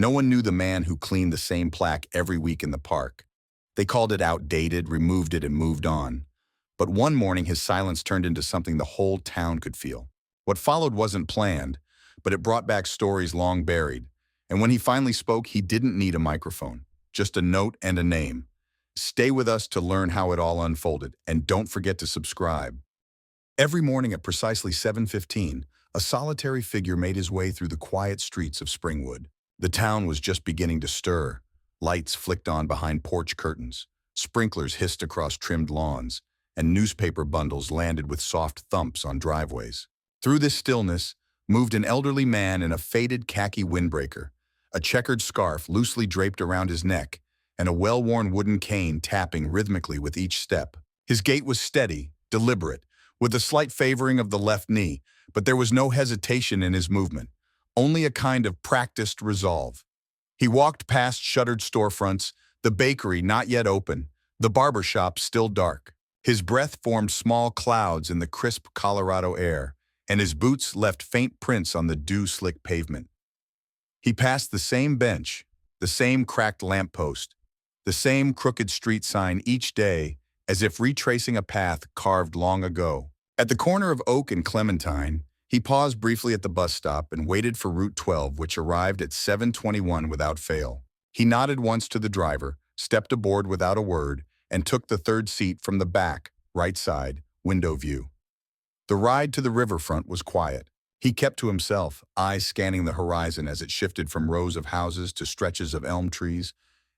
No one knew the man who cleaned the same plaque every week in the park. They called it outdated, removed it, and moved on. But one morning, his silence turned into something the whole town could feel. What followed wasn't planned, but it brought back stories long buried. And when he finally spoke, he didn't need a microphone, just a note and a name. Stay with us to learn how it all unfolded, and don't forget to subscribe. Every morning at precisely 7:15, a solitary figure made his way through the quiet streets of Springwood. The town was just beginning to stir. Lights flicked on behind porch curtains, sprinklers hissed across trimmed lawns, and newspaper bundles landed with soft thumps on driveways. Through this stillness moved an elderly man in a faded khaki windbreaker, a checkered scarf loosely draped around his neck, and a well-worn wooden cane tapping rhythmically with each step. His gait was steady, deliberate, with a slight favoring of the left knee, but there was no hesitation in his movement, only a kind of practiced resolve. He walked past shuttered storefronts, the bakery not yet open, the barber shop still dark. His breath formed small clouds in the crisp Colorado air, and his boots left faint prints on the dew-slick pavement. He passed the same bench, the same cracked lamppost, the same crooked street sign each day, as if retracing a path carved long ago. At the corner of Oak and Clementine, he paused briefly at the bus stop and waited for Route 12, which arrived at 7:21 without fail. He nodded once to the driver, stepped aboard without a word, and took the third seat from the back, right side, window view. The ride to the riverfront was quiet. He kept to himself, eyes scanning the horizon as it shifted from rows of houses to stretches of elm trees,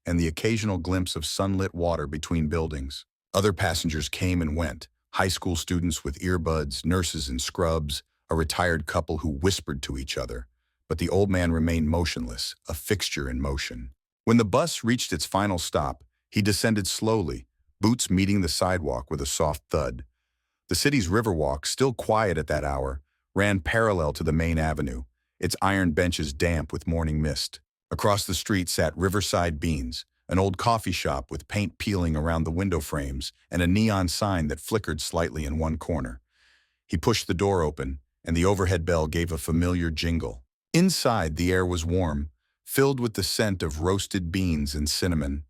and the occasional glimpse of sunlit water between buildings. Other passengers came and went, high school students with earbuds, nurses in scrubs, a retired couple who whispered to each other. But the old man remained motionless, a fixture in motion. When the bus reached its final stop, he descended slowly, boots meeting the sidewalk with a soft thud. The city's Riverwalk, still quiet at that hour, ran parallel to the main avenue, its iron benches damp with morning mist. Across the street sat Riverside Beans, an old coffee shop with paint peeling around the window frames and a neon sign that flickered slightly in one corner. He pushed the door open, and the overhead bell gave a familiar jingle. Inside, the air was warm, filled with the scent of roasted beans and cinnamon.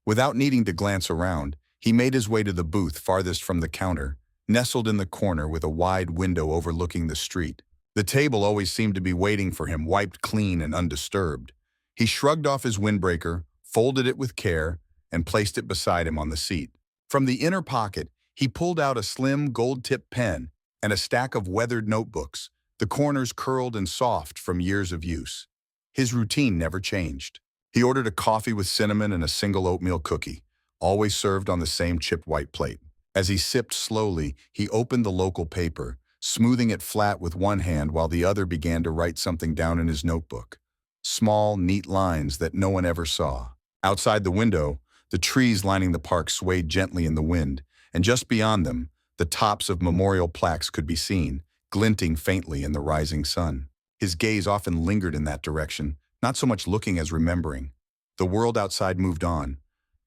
Without needing to glance around, he made his way to the booth farthest from the counter, nestled in the corner with a wide window overlooking the street. The table always seemed to be waiting for him, wiped clean and undisturbed. He shrugged off his windbreaker, folded it with care, and placed it beside him on the seat. From the inner pocket, he pulled out a slim gold-tipped pen and a stack of weathered notebooks, the corners curled and soft from years of use. His routine never changed. He ordered a coffee with cinnamon and a single oatmeal cookie, always served on the same chipped white plate. As he sipped slowly, he opened the local paper, smoothing it flat with one hand while the other began to write something down in his notebook. Small, neat lines that no one ever saw. Outside the window, the trees lining the park swayed gently in the wind, and just beyond them, the tops of memorial plaques could be seen, glinting faintly in the rising sun. His gaze often lingered in that direction, not so much looking as remembering. The world outside moved on.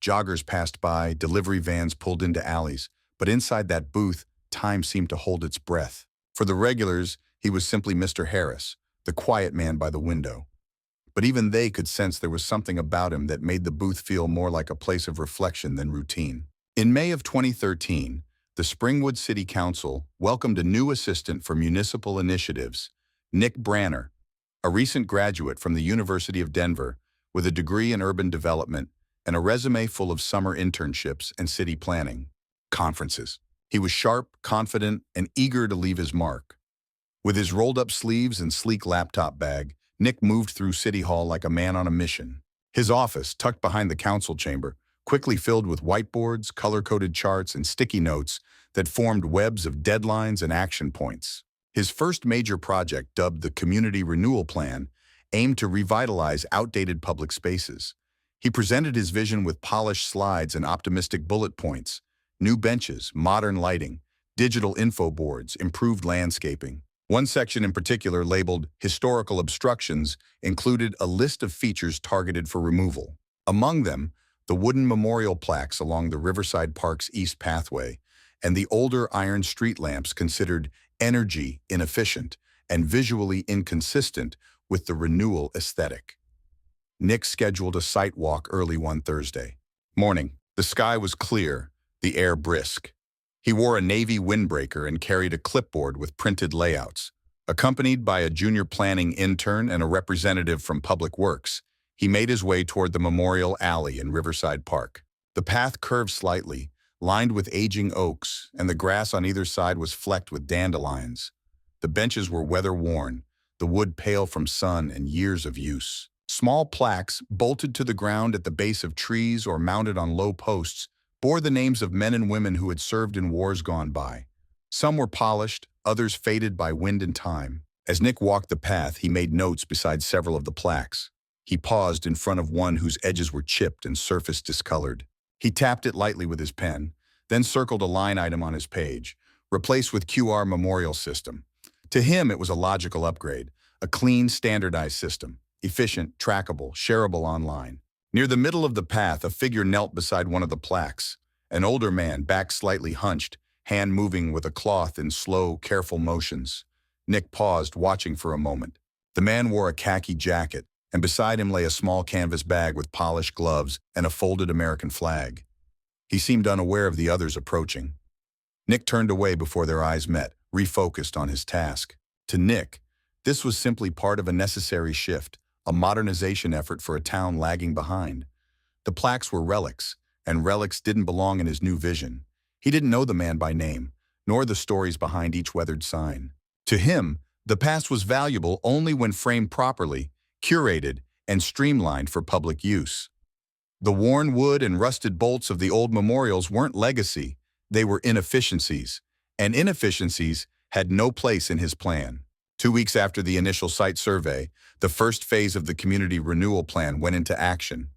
Joggers passed by, delivery vans pulled into alleys, but inside that booth, time seemed to hold its breath. For the regulars, he was simply Mr. Harris, the quiet man by the window. But even they could sense there was something about him that made the booth feel more like a place of reflection than routine. In May of 2013, the Springwood City Council welcomed a new assistant for municipal initiatives, Nick Branner, a recent graduate from the University of Denver with a degree in urban development and a resume full of summer internships and city planning conferences. He was sharp, confident, and eager to leave his mark. With his rolled-up sleeves and sleek laptop bag, Nick moved through City Hall like a man on a mission. His office, tucked behind the council chamber, quickly filled with whiteboards, color-coded charts, and sticky notes that formed webs of deadlines and action points. His first major project, dubbed the Community Renewal Plan, aimed to revitalize outdated public spaces. He presented his vision with polished slides and optimistic bullet points: new benches, modern lighting, digital info boards, improved landscaping. One section in particular, labeled Historical Obstructions, included a list of features targeted for removal. Among them, the wooden memorial plaques along the Riverside Park's east pathway, and the older iron street lamps considered energy inefficient and visually inconsistent with the renewal aesthetic. Nick scheduled a site walk early one Thursday morning. The sky was clear, the air brisk. He wore a navy windbreaker and carried a clipboard with printed layouts. Accompanied by a junior planning intern and a representative from Public Works, he made his way toward the Memorial Alley in Riverside Park. The path curved slightly, lined with aging oaks, and the grass on either side was flecked with dandelions. The benches were weather-worn, the wood pale from sun and years of use. Small plaques, bolted to the ground at the base of trees or mounted on low posts, bore the names of men and women who had served in wars gone by. Some were polished, others faded by wind and time. As Nick walked the path, he made notes beside several of the plaques. He paused in front of one whose edges were chipped and surface discolored. He tapped it lightly with his pen, then circled a line item on his page, replaced with QR memorial system. To him, it was a logical upgrade, a clean, standardized system, efficient, trackable, shareable online. Near the middle of the path, a figure knelt beside one of the plaques. An older man, back slightly hunched, hand moving with a cloth in slow, careful motions. Nick paused, watching for a moment. The man wore a khaki jacket, and beside him lay a small canvas bag with polished gloves and a folded American flag. He seemed unaware of the others approaching. Nick turned away before their eyes met, refocused on his task. To Nick, this was simply part of a necessary shift, a modernization effort for a town lagging behind. The plaques were relics, and relics didn't belong in his new vision. He didn't know the man by name, nor the stories behind each weathered sign. To him, the past was valuable only when framed properly, curated, and streamlined for public use. The worn wood and rusted bolts of the old memorials weren't legacy, they were inefficiencies, and inefficiencies had no place in his plan. 2 weeks after the initial site survey, the first phase of the community renewal plan went into action.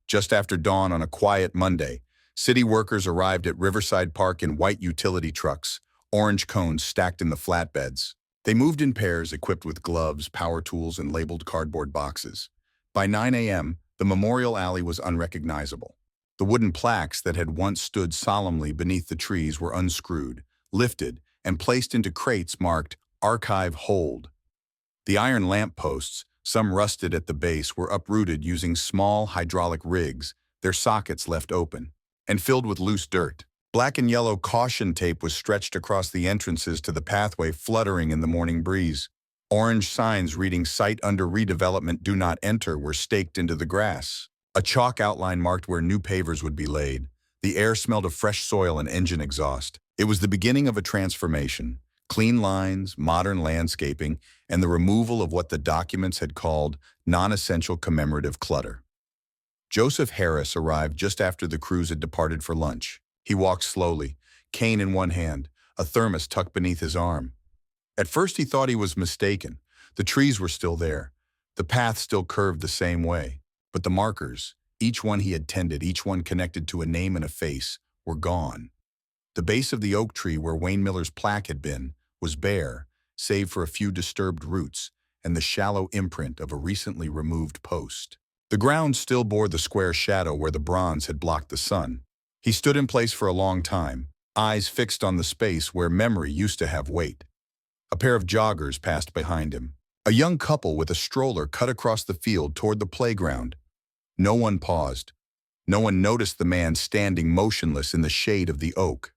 Just after dawn on a quiet Monday, city workers arrived at Riverside Park in white utility trucks, orange cones stacked in the flatbeds. They moved in pairs equipped with gloves, power tools, and labeled cardboard boxes. By 9 a.m., the Memorial Alley was unrecognizable. The wooden plaques that had once stood solemnly beneath the trees were unscrewed, lifted, and placed into crates marked Archive Hold. The iron lamp posts, some rusted at the base, were uprooted using small hydraulic rigs, their sockets left open, and filled with loose dirt. Black and yellow caution tape was stretched across the entrances to the pathway, fluttering in the morning breeze. Orange signs reading "Site under redevelopment, do not enter" were staked into the grass. A chalk outline marked where new pavers would be laid. The air smelled of fresh soil and engine exhaust. It was the beginning of a transformation. Clean lines, modern landscaping, and the removal of what the documents had called non-essential commemorative clutter. Joseph Harris arrived just after the crews had departed for lunch. He walked slowly, cane in one hand, a thermos tucked beneath his arm. At first he thought he was mistaken. The trees were still there. The path still curved the same way. But the markers, each one he had tended, each one connected to a name and a face, were gone. The base of the oak tree where Wayne Miller's plaque had been was bare, save for a few disturbed roots and the shallow imprint of a recently removed post. The ground still bore the square shadow where the bronze had blocked the sun. He stood in place for a long time, eyes fixed on the space where memory used to have weight. A pair of joggers passed behind him. A young couple with a stroller cut across the field toward the playground. No one paused. No one noticed the man standing motionless in the shade of the oak.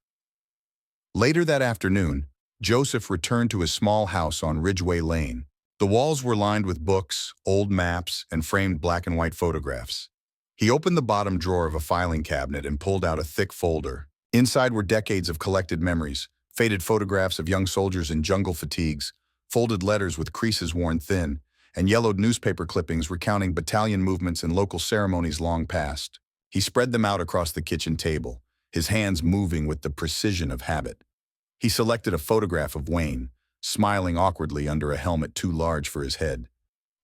Later that afternoon, Joseph returned to his small house on Ridgeway Lane. The walls were lined with books, old maps, and framed black and white photographs. He opened the bottom drawer of a filing cabinet and pulled out a thick folder. Inside were decades of collected memories, faded photographs of young soldiers in jungle fatigues, folded letters with creases worn thin, and yellowed newspaper clippings recounting battalion movements and local ceremonies long past. He spread them out across the kitchen table, his hands moving with the precision of habit. He selected a photograph of Wayne, smiling awkwardly under a helmet too large for his head.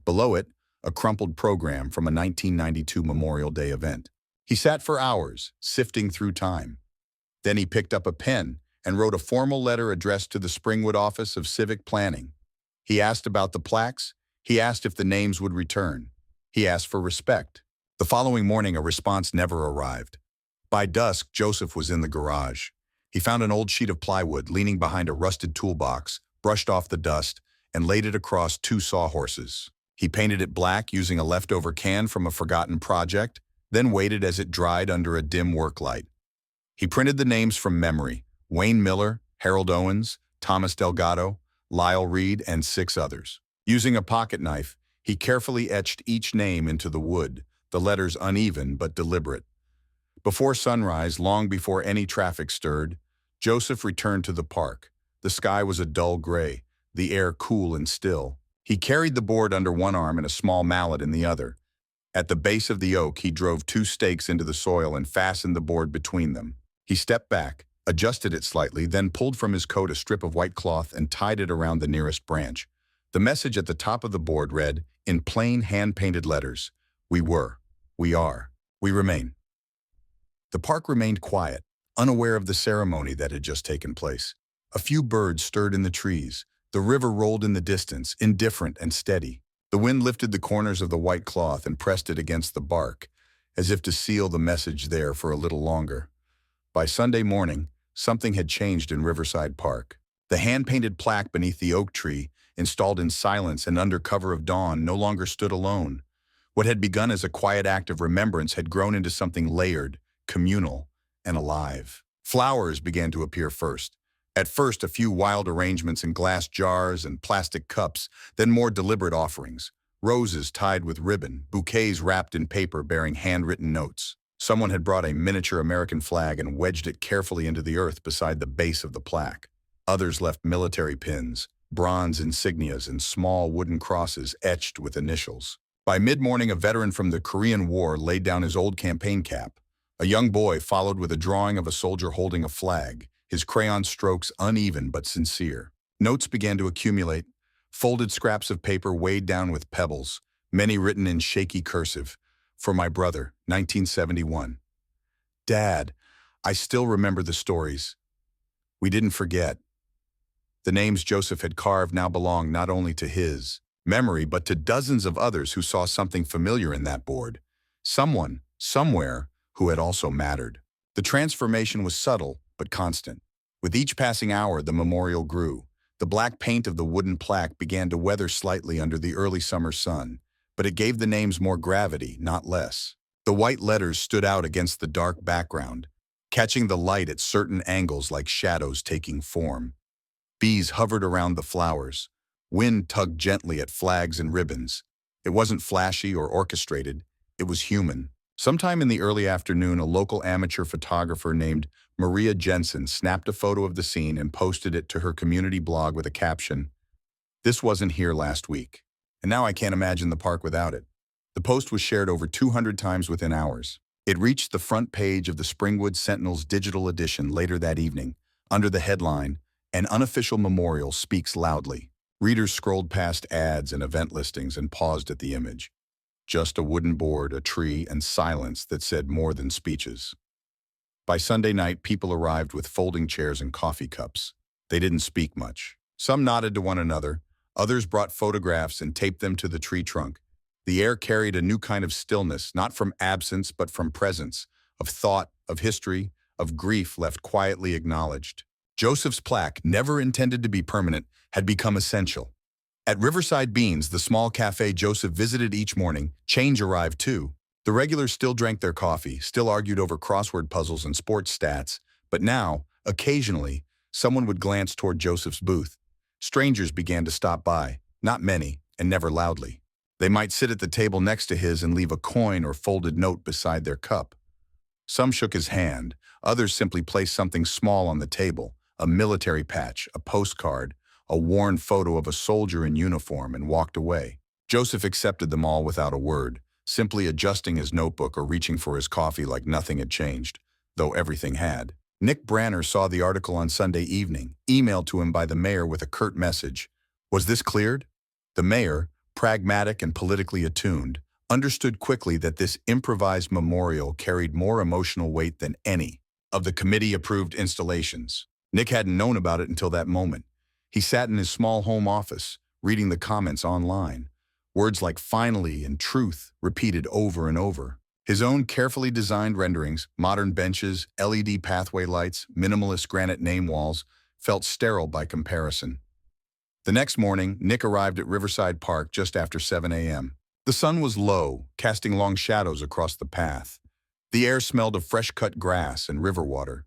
Below it, a crumpled program from a 1992 Memorial Day event. He sat for hours, sifting through time. Then he picked up a pen and wrote a formal letter addressed to the Springwood Office of Civic Planning. He asked about the plaques. He asked if the names would return. He asked for respect. The following morning, a response never arrived. By dusk, Joseph was in the garage. He found an old sheet of plywood leaning behind a rusted toolbox, brushed off the dust, and laid it across two sawhorses. He painted it black using a leftover can from a forgotten project, then waited as it dried under a dim work light. He printed the names from memory: Wayne Miller, Harold Owens, Thomas Delgado, Lyle Reed, and 6 others. Using a pocket knife, he carefully etched each name into the wood, the letters uneven but deliberate. Before sunrise, long before any traffic stirred, Joseph returned to the park. The sky was a dull gray, the air cool and still. He carried the board under one arm and a small mallet in the other. At the base of the oak, he drove 2 stakes into the soil and fastened the board between them. He stepped back, adjusted it slightly, then pulled from his coat a strip of white cloth and tied it around the nearest branch. The message at the top of the board read, in plain hand-painted letters, "We were, we are, we remain." The park remained quiet, unaware of the ceremony that had just taken place. A few birds stirred in the trees. The river rolled in the distance, indifferent and steady. The wind lifted the corners of the white cloth and pressed it against the bark, as if to seal the message there for a little longer. By Sunday morning, something had changed in Riverside Park. The hand-painted plaque beneath the oak tree, installed in silence and under cover of dawn, no longer stood alone. What had begun as a quiet act of remembrance had grown into something layered, communal, and alive. Flowers began to appear first. At first, a few wild arrangements in glass jars and plastic cups, then more deliberate offerings. Roses tied with ribbon, bouquets wrapped in paper bearing handwritten notes. Someone had brought a miniature American flag and wedged it carefully into the earth beside the base of the plaque. Others left military pins, bronze insignias, and small wooden crosses etched with initials. By mid-morning, a veteran from the Korean War laid down his old campaign cap. A young boy followed with a drawing of a soldier holding a flag, his crayon strokes uneven but sincere. Notes began to accumulate, folded scraps of paper weighed down with pebbles, many written in shaky cursive. For my brother, 1971. Dad, I still remember the stories. We didn't forget. The names Joseph had carved now belonged not only to his memory, but to dozens of others who saw something familiar in that board. Someone, somewhere, who had also mattered. The transformation was subtle, but constant. With each passing hour, the memorial grew. The black paint of the wooden plaque began to weather slightly under the early summer sun, but it gave the names more gravity, not less. The white letters stood out against the dark background, catching the light at certain angles like shadows taking form. Bees hovered around the flowers. Wind tugged gently at flags and ribbons. It wasn't flashy or orchestrated. It was human. Sometime in the early afternoon, a local amateur photographer named Maria Jensen snapped a photo of the scene and posted it to her community blog with a caption, "This wasn't here last week, and now I can't imagine the park without it." The post was shared over 200 times within hours. It reached the front page of the Springwood Sentinel's digital edition later that evening, under the headline, "An Unofficial Memorial Speaks Loudly." Readers scrolled past ads and event listings and paused at the image. Just a wooden board, a tree, and silence that said more than speeches. By Sunday night, people arrived with folding chairs and coffee cups. They didn't speak much. Some nodded to one another. Others brought photographs and taped them to the tree trunk. The air carried a new kind of stillness, not from absence but from presence, of thought, of history, of grief left quietly acknowledged. Joseph's plaque, never intended to be permanent, had become essential. At Riverside Beans, the small cafe Joseph visited each morning, change arrived too. The regulars still drank their coffee, still argued over crossword puzzles and sports stats, but now, occasionally, someone would glance toward Joseph's booth. Strangers began to stop by, not many, and never loudly. They might sit at the table next to his and leave a coin or folded note beside their cup. Some shook his hand, others simply placed something small on the table, a military patch, a postcard, a worn photo of a soldier in uniform, and walked away. Joseph accepted them all without a word, simply adjusting his notebook or reaching for his coffee like nothing had changed, though everything had. Nick Branner saw the article on Sunday evening, emailed to him by the mayor with a curt message. Was this cleared? The mayor, pragmatic and politically attuned, understood quickly that this improvised memorial carried more emotional weight than any of the committee-approved installations. Nick hadn't known about it until that moment. He sat in his small home office, reading the comments online. Words like finally and truth repeated over and over. His own carefully designed renderings, modern benches, LED pathway lights, minimalist granite name walls, felt sterile by comparison. The next morning, Nick arrived at Riverside Park just after 7 a.m. The sun was low, casting long shadows across the path. The air smelled of fresh-cut grass and river water.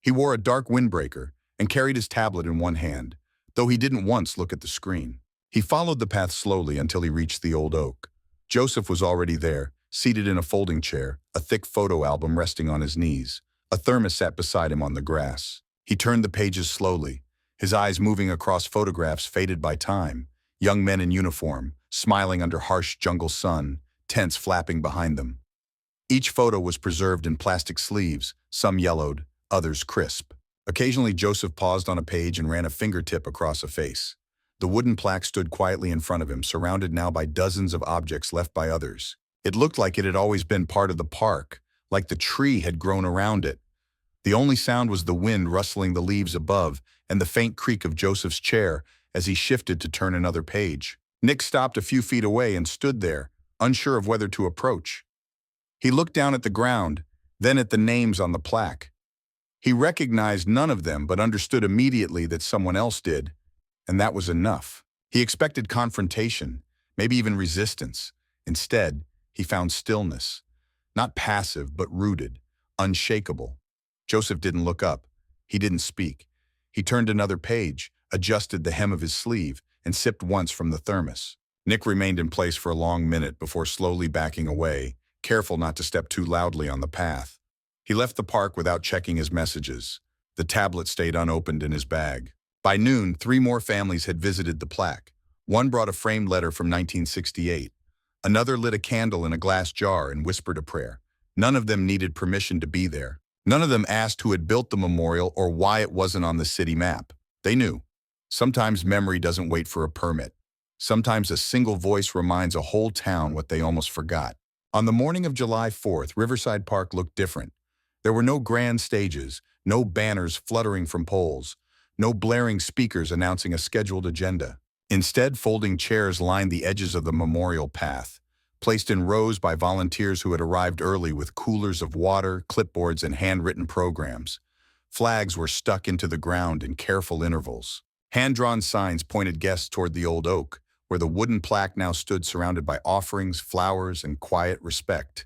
He wore a dark windbreaker and carried his tablet in one hand, though he didn't once look at the screen. He followed the path slowly until he reached the old oak. Joseph was already there, seated in a folding chair, a thick photo album resting on his knees. A thermos sat beside him on the grass. He turned the pages slowly, his eyes moving across photographs faded by time. Young men in uniform, smiling under harsh jungle sun, tents flapping behind them. Each photo was preserved in plastic sleeves, some yellowed, others crisp. Occasionally, Joseph paused on a page and ran a fingertip across a face. The wooden plaque stood quietly in front of him, surrounded now by dozens of objects left by others. It looked like it had always been part of the park, like the tree had grown around it. The only sound was the wind rustling the leaves above and the faint creak of Joseph's chair as he shifted to turn another page. Nick stopped a few feet away and stood there, unsure of whether to approach. He looked down at the ground, then at the names on the plaque. He recognized none of them but understood immediately that someone else did, and that was enough. He expected confrontation, maybe even resistance. Instead, he found stillness, not passive but rooted, unshakable. Joseph didn't look up. He didn't speak. He turned another page, adjusted the hem of his sleeve, and sipped once from the thermos. Nick remained in place for a long minute before slowly backing away, careful not to step too loudly on the path. He left the park without checking his messages. The tablet stayed unopened in his bag. By noon, 3 more families had visited the plaque. One brought a framed letter from 1968. Another lit a candle in a glass jar and whispered a prayer. None of them needed permission to be there. None of them asked who had built the memorial or why it wasn't on the city map. They knew. Sometimes memory doesn't wait for a permit. Sometimes a single voice reminds a whole town what they almost forgot. On the morning of July 4th, Riverside Park looked different. There were no grand stages, no banners fluttering from poles, no blaring speakers announcing a scheduled agenda. Instead, folding chairs lined the edges of the memorial path, placed in rows by volunteers who had arrived early with coolers of water, clipboards, and handwritten programs. Flags were stuck into the ground in careful intervals. Hand-drawn signs pointed guests toward the old oak, where the wooden plaque now stood surrounded by offerings, flowers, and quiet respect.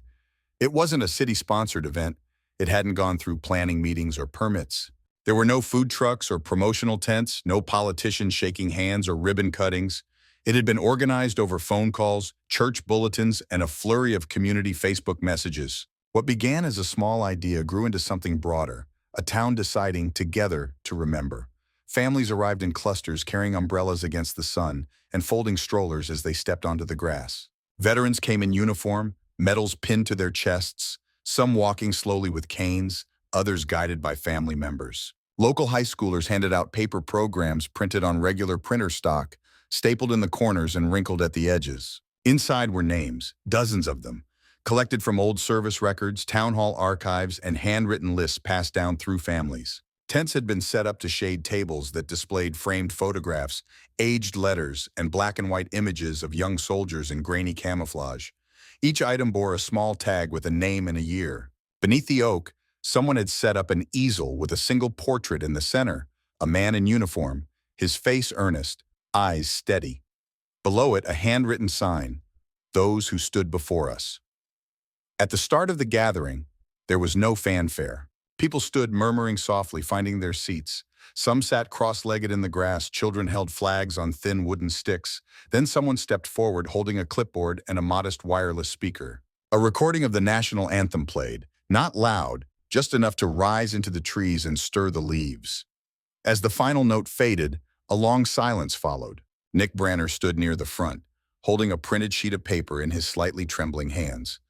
It wasn't a city-sponsored event. It hadn't gone through planning meetings or permits. There were no food trucks or promotional tents, no politicians shaking hands or ribbon cuttings. It had been organized over phone calls, church bulletins, and a flurry of community Facebook messages. What began as a small idea grew into something broader, a town deciding together to remember. Families arrived in clusters carrying umbrellas against the sun and folding strollers as they stepped onto the grass. Veterans came in uniform, medals pinned to their chests, some walking slowly with canes, others guided by family members. Local high schoolers handed out paper programs printed on regular printer stock, stapled in the corners and wrinkled at the edges. Inside were names, dozens of them, collected from old service records, town hall archives, and handwritten lists passed down through families. Tents had been set up to shade tables that displayed framed photographs, aged letters, and black and white images of young soldiers in grainy camouflage. Each item bore a small tag with a name and a year. Beneath the oak, someone had set up an easel with a single portrait in the center, a man in uniform, his face earnest, eyes steady. Below it, a handwritten sign, "Those who stood before us." At the start of the gathering, there was no fanfare. People stood murmuring softly, finding their seats. Some sat cross-legged in the grass, children held flags on thin wooden sticks. Then someone stepped forward holding a clipboard and a modest wireless speaker. A recording of the national anthem played, not loud, just enough to rise into the trees and stir the leaves. As the final note faded, a long silence followed. Nick Branner stood near the front, holding a printed sheet of paper in his slightly trembling hands.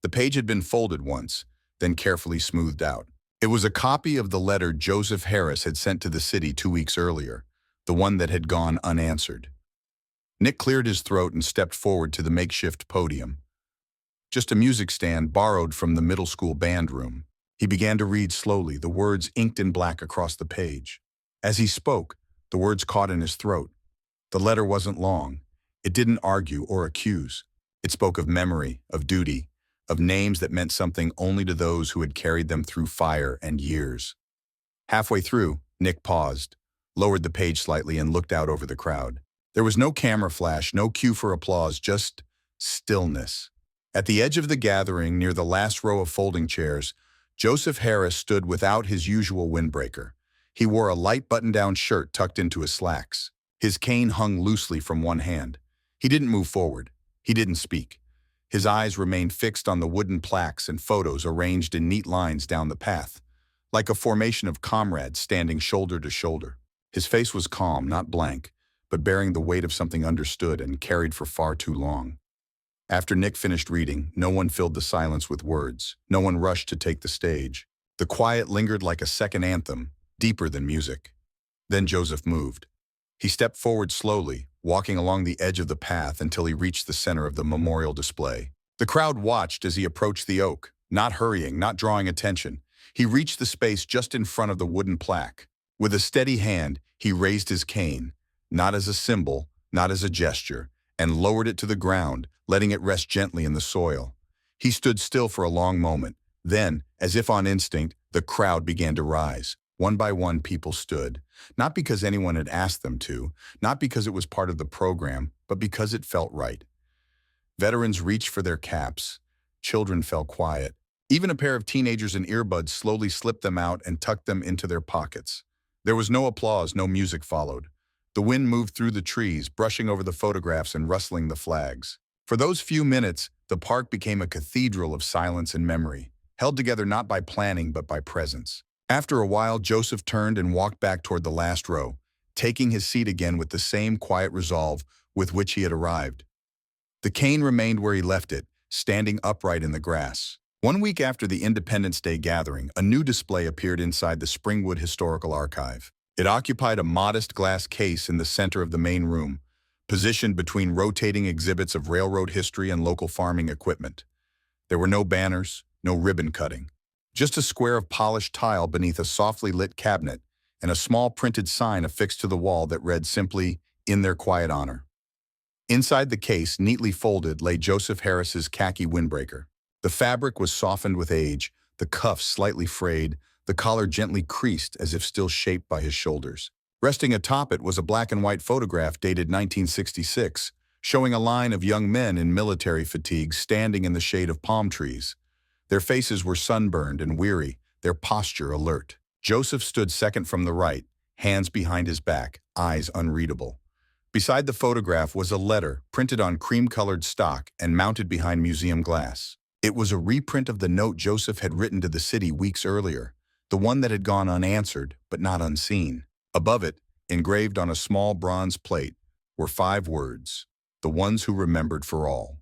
The page had been folded once, then carefully smoothed out. It was a copy of the letter Joseph Harris had sent to the city 2 weeks earlier, the one that had gone unanswered. Nick cleared his throat and stepped forward to the makeshift podium. Just a music stand borrowed from the middle school band room. He began to read slowly, the words inked in black across the page. As he spoke, the words caught in his throat. The letter wasn't long. It didn't argue or accuse. It spoke of memory, of duty, of names that meant something only to those who had carried them through fire and years. Halfway through, Nick paused, lowered the page slightly and looked out over the crowd. There was no camera flash, no cue for applause, just stillness. At the edge of the gathering, near the last row of folding chairs, Joseph Harris stood without his usual windbreaker. He wore a light button-down shirt tucked into his slacks. His cane hung loosely from one hand. He didn't move forward. He didn't speak. His eyes remained fixed on the wooden plaques and photos arranged in neat lines down the path, like a formation of comrades standing shoulder to shoulder. His face was calm, not blank, but bearing the weight of something understood and carried for far too long. After Nick finished reading, no one filled the silence with words. No one rushed to take the stage. The quiet lingered like a second anthem, deeper than music. Then Joseph moved. He stepped forward slowly, walking along the edge of the path until he reached the center of the memorial display. The crowd watched as he approached the oak, not hurrying, not drawing attention. He reached the space just in front of the wooden plaque. With a steady hand, he raised his cane, not as a symbol, not as a gesture, and lowered it to the ground, letting it rest gently in the soil. He stood still for a long moment. Then, as if on instinct, the crowd began to rise. One by one, people stood, not because anyone had asked them to, not because it was part of the program, but because it felt right. Veterans reached for their caps. Children fell quiet. Even a pair of teenagers in earbuds slowly slipped them out and tucked them into their pockets. There was no applause, no music followed. The wind moved through the trees, brushing over the photographs and rustling the flags. For those few minutes, the park became a cathedral of silence and memory, held together not by planning but by presence. After a while, Joseph turned and walked back toward the last row, taking his seat again with the same quiet resolve with which he had arrived. The cane remained where he left it, standing upright in the grass. 1 week after the Independence Day gathering, a new display appeared inside the Springwood Historical Archive. It occupied a modest glass case in the center of the main room, positioned between rotating exhibits of railroad history and local farming equipment. There were no banners, no ribbon cutting. Just a square of polished tile beneath a softly lit cabinet and a small printed sign affixed to the wall that read simply, "In their quiet honor." Inside the case, neatly folded, lay Joseph Harris's khaki windbreaker. The fabric was softened with age, the cuffs slightly frayed, the collar gently creased as if still shaped by his shoulders. Resting atop it was a black and white photograph dated 1966, showing a line of young men in military fatigues standing in the shade of palm trees. Their faces were sunburned and weary, their posture alert. Joseph stood second from the right, hands behind his back, eyes unreadable. Beside the photograph was a letter, printed on cream-colored stock and mounted behind museum glass. It was a reprint of the note Joseph had written to the city weeks earlier, the one that had gone unanswered, but not unseen. Above it, engraved on a small bronze plate, were 5 words, "The ones who remembered for all."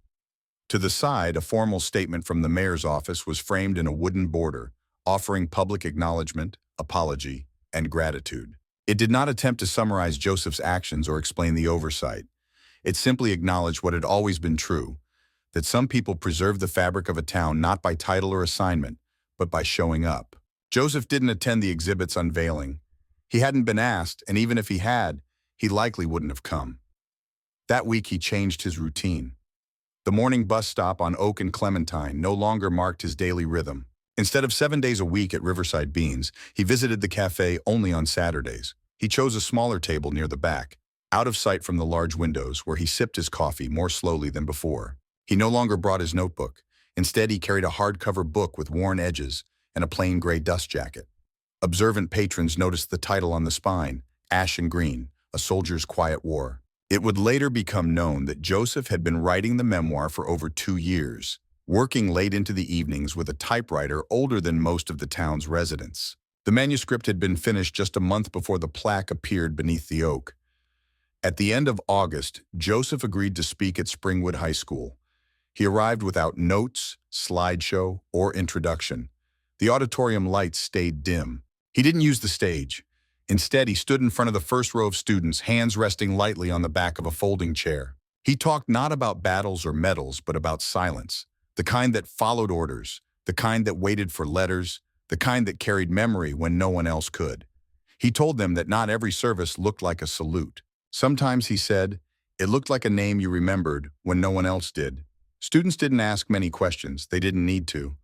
To the side, a formal statement from the mayor's office was framed in a wooden border, offering public acknowledgement, apology, and gratitude. It did not attempt to summarize Joseph's actions or explain the oversight. It simply acknowledged what had always been true, that some people preserve the fabric of a town not by title or assignment, but by showing up. Joseph didn't attend the exhibit's unveiling. He hadn't been asked, and even if he had, he likely wouldn't have come. That week he changed his routine. The morning bus stop on Oak and Clementine no longer marked his daily rhythm. Instead of 7 days a week at Riverside Beans, he visited the cafe only on Saturdays. He chose a smaller table near the back, out of sight from the large windows, where he sipped his coffee more slowly than before. He no longer brought his notebook. Instead, he carried a hardcover book with worn edges and a plain gray dust jacket. Observant patrons noticed the title on the spine, "Ash and Green, A Soldier's Quiet War." It would later become known that Joseph had been writing the memoir for over 2 years, working late into the evenings with a typewriter older than most of the town's residents. The manuscript had been finished just a month before the plaque appeared beneath the oak. At the end of August, Joseph agreed to speak at Springwood High School. He arrived without notes, slideshow, or introduction. The auditorium lights stayed dim. He didn't use the stage. Instead, he stood in front of the first row of students, hands resting lightly on the back of a folding chair. He talked not about battles or medals, but about silence, the kind that followed orders, the kind that waited for letters, the kind that carried memory when no one else could. He told them that not every service looked like a salute. Sometimes, he said, it looked like a name you remembered when no one else did. Students didn't ask many questions. They didn't need to.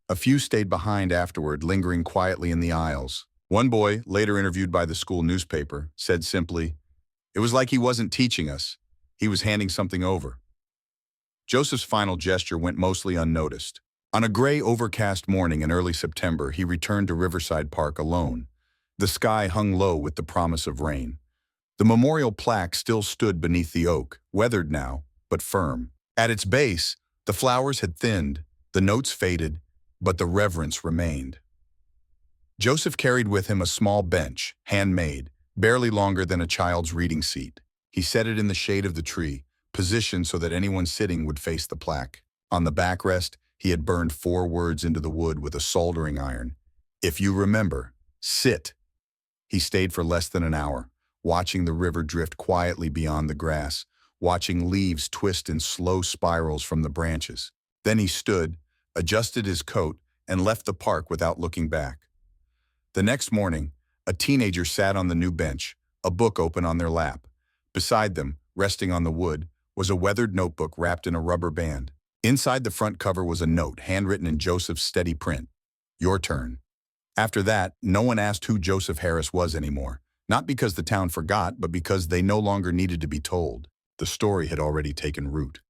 A few stayed behind afterward, lingering quietly in the aisles. One boy, later interviewed by the school newspaper, said simply, It was like he wasn't teaching us. He was handing something over. Joseph's final gesture went mostly unnoticed. On a gray, overcast morning in early September, he returned to Riverside Park alone. The sky hung low with the promise of rain. The memorial plaque still stood beneath the oak, weathered now, but firm. At its base, the flowers had thinned, the notes faded, but the reverence remained. Joseph carried with him a small bench, handmade, barely longer than a child's reading seat. He set it in the shade of the tree, positioned so that anyone sitting would face the plaque. On the backrest, he had burned 4 words into the wood with a soldering iron. If you remember, sit. He stayed for less than an hour, watching the river drift quietly beyond the grass, watching leaves twist in slow spirals from the branches. Then he stood, adjusted his coat, and left the park without looking back. The next morning, a teenager sat on the new bench, a book open on their lap. Beside them, resting on the wood, was a weathered notebook wrapped in a rubber band. Inside the front cover was a note handwritten in Joseph's steady print. Your turn. After that, no one asked who Joseph Harris was anymore. Not because the town forgot, but because they no longer needed to be told. The story had already taken root.